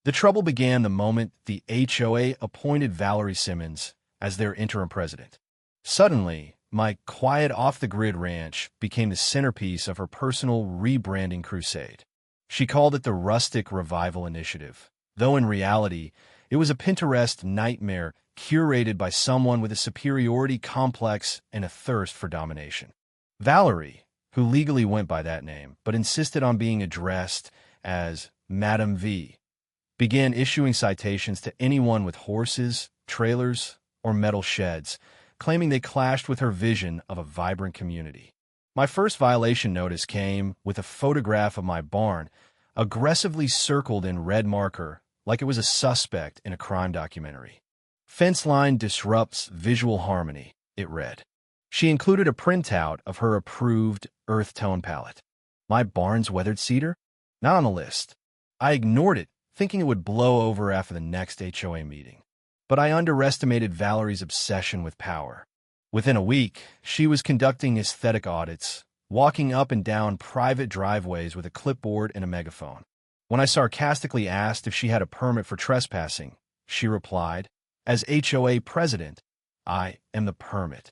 The trouble began the moment the HOA appointed Valerie Simmons as their interim president. Suddenly, my quiet off-the-grid ranch became the centerpiece of her personal rebranding crusade. She called it the Rustic Revival Initiative, though in reality, it was a Pinterest nightmare curated by someone with a superiority complex and a thirst for domination. Valerie, who legally went by that name but insisted on being addressed as Madam V, began issuing citations to anyone with horses, trailers, or metal sheds, claiming they clashed with her vision of a vibrant community. My first violation notice came with a photograph of my barn, aggressively circled in red marker like it was a suspect in a crime documentary. "Fence line disrupts visual harmony," it read. She included a printout of her approved earth tone palette. My barn's weathered cedar? Not on the list. I ignored it, thinking it would blow over after the next HOA meeting. But I underestimated Valerie's obsession with power. Within a week, she was conducting aesthetic audits, walking up and down private driveways with a clipboard and a megaphone. When I sarcastically asked if she had a permit for trespassing, she replied, "As HOA president, I am the permit."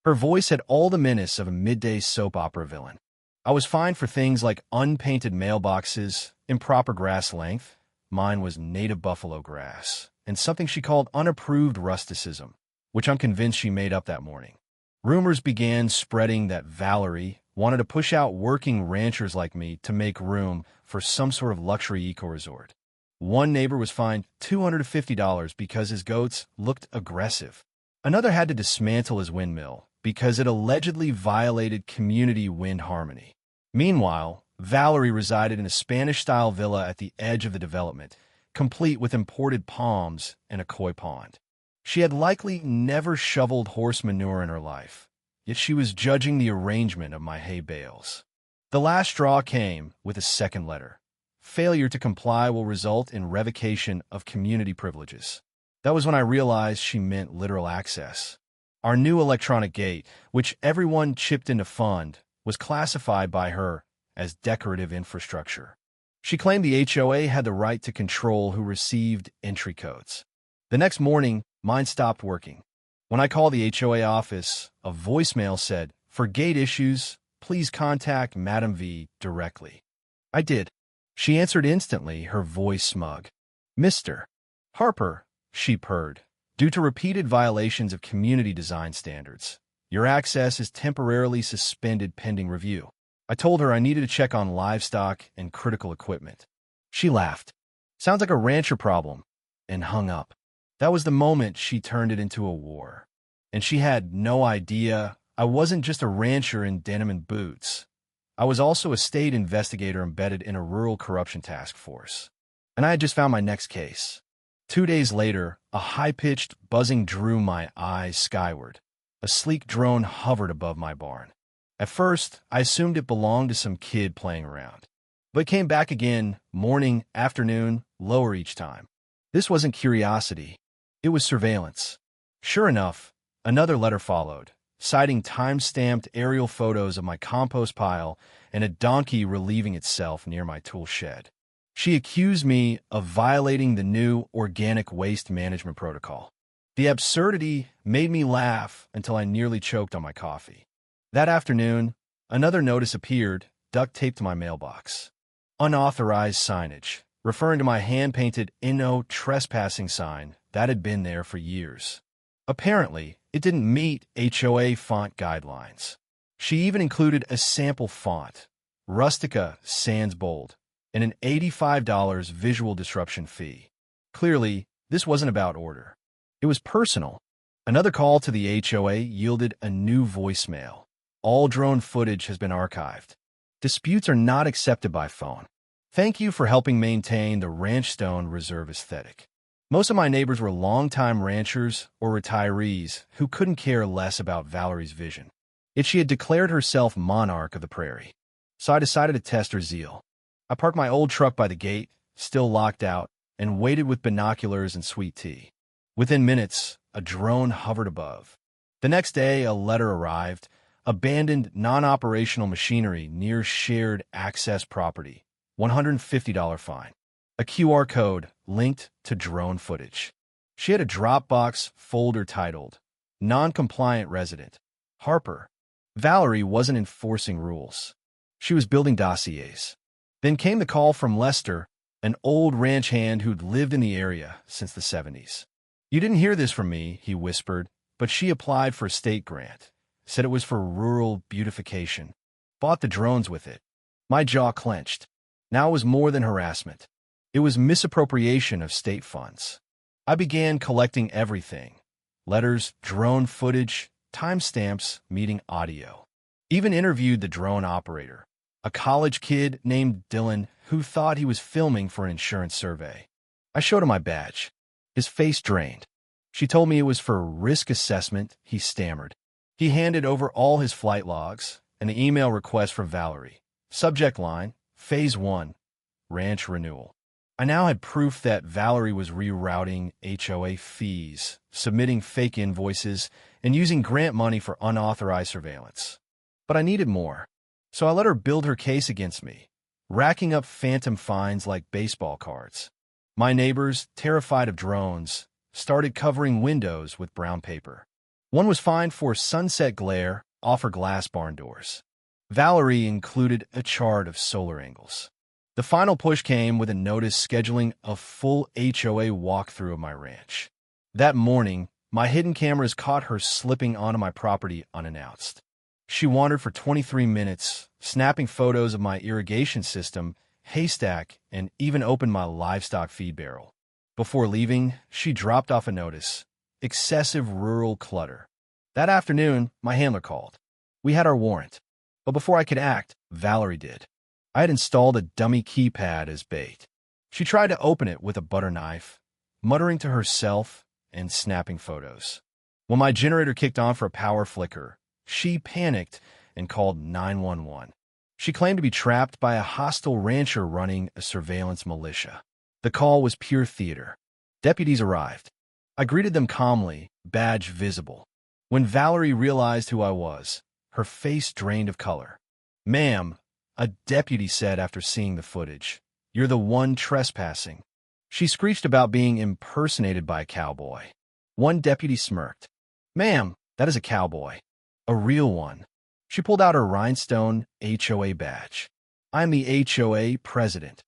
Her voice had all the menace of a midday soap opera villain. I was fined for things like unpainted mailboxes, improper grass length — mine was native buffalo grass — and something she called unapproved rusticism, which I'm convinced she made up that morning. Rumors began spreading that Valerie wanted to push out working ranchers like me to make room for some sort of luxury eco-resort. One neighbor was fined $250 because his goats looked aggressive. Another had to dismantle his windmill because it allegedly violated community wind harmony. Meanwhile, Valerie resided in a Spanish-style villa at the edge of the development, complete with imported palms and a koi pond. She had likely never shoveled horse manure in her life, yet she was judging the arrangement of my hay bales. The last straw came with a second letter. Failure to comply will result in revocation of community privileges. That was when I realized she meant literal access. Our new electronic gate, which everyone chipped in to fund, was classified by her as decorative infrastructure. She claimed the HOA had the right to control who received entry codes. The next morning, mine stopped working. When I called the HOA office, a voicemail said, "For gate issues, please contact Madam V directly." I did. She answered instantly, her voice smug. "Mr. Harper," she purred, "due to repeated violations of community design standards, your access is temporarily suspended pending review." I told her I needed to check on livestock and critical equipment. She laughed. "Sounds like a rancher problem," and hung up. That was the moment she turned it into a war. And she had no idea I wasn't just a rancher in denim and boots. I was also a state investigator embedded in a rural corruption task force. And I had just found my next case. 2 days later, a high-pitched buzzing drew my eyes skyward. A sleek drone hovered above my barn. At first, I assumed it belonged to some kid playing around. But it came back again, morning, afternoon, lower each time. This wasn't curiosity. It was surveillance. Sure enough, another letter followed, citing time-stamped aerial photos of my compost pile and a donkey relieving itself near my tool shed. She accused me of violating the new organic waste management protocol. The absurdity made me laugh until I nearly choked on my coffee. That afternoon, another notice appeared, duct-taped to my mailbox. Unauthorized signage, referring to my hand-painted "No trespassing" sign that had been there for years. Apparently, it didn't meet HOA font guidelines. She even included a sample font, Rustica sans bold, and an $85 visual disruption fee. Clearly, this wasn't about order. It was personal. Another call to the HOA yielded a new voicemail. "All drone footage has been archived. Disputes are not accepted by phone. Thank you for helping maintain the Ranchstone Reserve aesthetic." Most of my neighbors were longtime ranchers or retirees who couldn't care less about Valerie's vision. Yet she had declared herself monarch of the prairie. So I decided to test her zeal. I parked my old truck by the gate, still locked out, and waited with binoculars and sweet tea. Within minutes, a drone hovered above. The next day, a letter arrived. Abandoned non-operational machinery near shared access property. $150 fine. a QR code linked to drone footage. She had a Dropbox folder titled Non-Compliant Resident. Harper. Valerie wasn't enforcing rules. She was building dossiers. Then came the call from Lester, an old ranch hand who'd lived in the area since the 70s. "You didn't hear this from me," he whispered, "but she applied for a state grant. Said it was for rural beautification. Bought the drones with it." My jaw clenched. Now it was more than harassment. It was misappropriation of state funds. I began collecting everything: letters, drone footage, timestamps, meeting audio. Even interviewed the drone operator, a college kid named Dylan who thought he was filming for an insurance survey. I showed him my badge. His face drained. "She told me it was for risk assessment," he stammered. He handed over all his flight logs and the email request from Valerie. Subject line: Phase 1, Ranch Renewal. I now had proof that Valerie was rerouting HOA fees, submitting fake invoices, and using grant money for unauthorized surveillance. But I needed more, so I let her build her case against me, racking up phantom fines like baseball cards. My neighbors, terrified of drones, started covering windows with brown paper. One was fined for sunset glare off her glass barn doors. Valerie included a chart of solar angles. The final push came with a notice scheduling a full HOA walkthrough of my ranch. That morning, my hidden cameras caught her slipping onto my property unannounced. She wandered for 23 minutes, snapping photos of my irrigation system, haystack, and even opened my livestock feed barrel. Before leaving, she dropped off a notice: excessive rural clutter. That afternoon, my handler called. We had our warrant. But before I could act, Valerie did. I had installed a dummy keypad as bait. She tried to open it with a butter knife, muttering to herself and snapping photos. When my generator kicked on for a power flicker, she panicked and called 911. She claimed to be trapped by a hostile rancher running a surveillance militia. The call was pure theater. Deputies arrived. I greeted them calmly, badge visible. When Valerie realized who I was, her face drained of color. "Ma'am," a deputy said after seeing the footage, "you're the one trespassing." She screeched about being impersonated by a cowboy. One deputy smirked. "Ma'am, that is a cowboy. A real one." She pulled out her rhinestone HOA badge. "I'm the HOA president."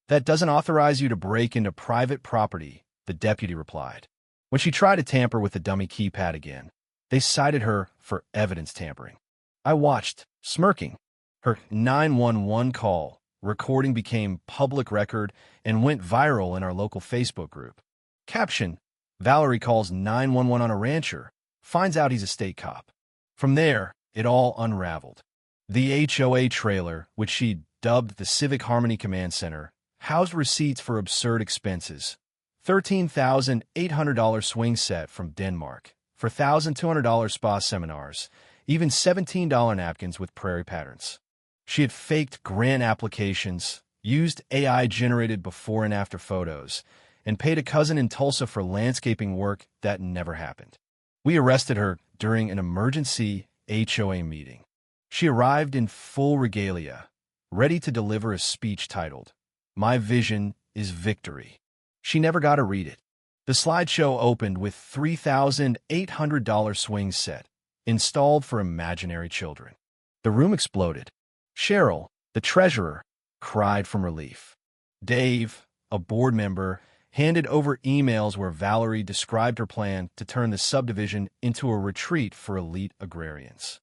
"That doesn't authorize you to break into private property," the deputy replied. When she tried to tamper with the dummy keypad again, they cited her for evidence tampering. I watched, smirking. Her 911 call recording became public record and went viral in our local Facebook group. Caption: Valerie calls 911 on a rancher, finds out he's a state cop. From there, it all unraveled. The HOA trailer, which she dubbed the Civic Harmony Command Center, housed receipts for absurd expenses. $13,800 swing set from Denmark, for $1,200 spa seminars, even $17 napkins with prairie patterns. She had faked grant applications, used AI-generated before and after photos, and paid a cousin in Tulsa for landscaping work that never happened. We arrested her during an emergency HOA meeting. She arrived in full regalia, ready to deliver a speech titled, "My Vision is Victory." She never got to read it. The slideshow opened with $3,800 swing set, installed for imaginary children. The room exploded. Cheryl, the treasurer, cried from relief. Dave, a board member, handed over emails where Valerie described her plan to turn the subdivision into a retreat for elite agrarians.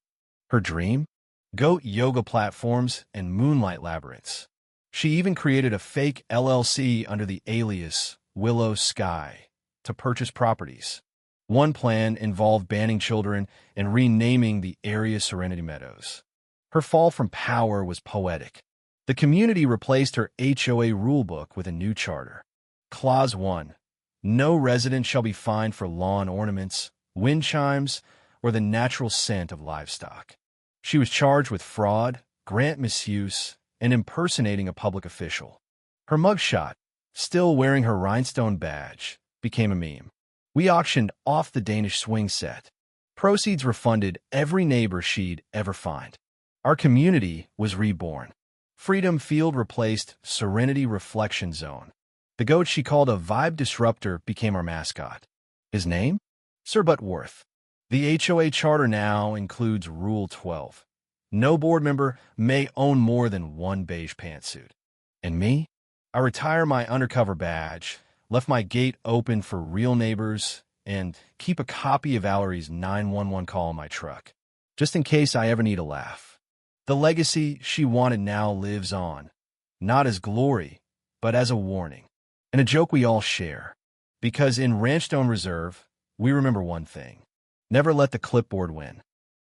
Her dream? Goat yoga platforms and moonlight labyrinths. She even created a fake LLC under the alias Willow Sky to purchase properties. One plan involved banning children and renaming the area Serenity Meadows. Her fall from power was poetic. The community replaced her HOA rulebook with a new charter. Clause 1. No resident shall be fined for lawn ornaments, wind chimes, or the natural scent of livestock. She was charged with fraud, grant misuse, and impersonating a public official. Her mugshot, still wearing her rhinestone badge, became a meme. We auctioned off the Danish swing set. Proceeds refunded every neighbor she'd ever find. Our community was reborn. Freedom Field replaced Serenity Reflection Zone. The goat she called a vibe disruptor became our mascot. His name? Sir Butworth. The HOA charter now includes Rule 12. No board member may own more than one beige pantsuit. And me? I retire my undercover badge, left my gate open for real neighbors, and keep a copy of Valerie's 911 call in my truck, just in case I ever need a laugh. The legacy she wanted now lives on, not as glory, but as a warning, and a joke we all share. Because in Ranchstone Reserve, we remember one thing: never let the clipboard win.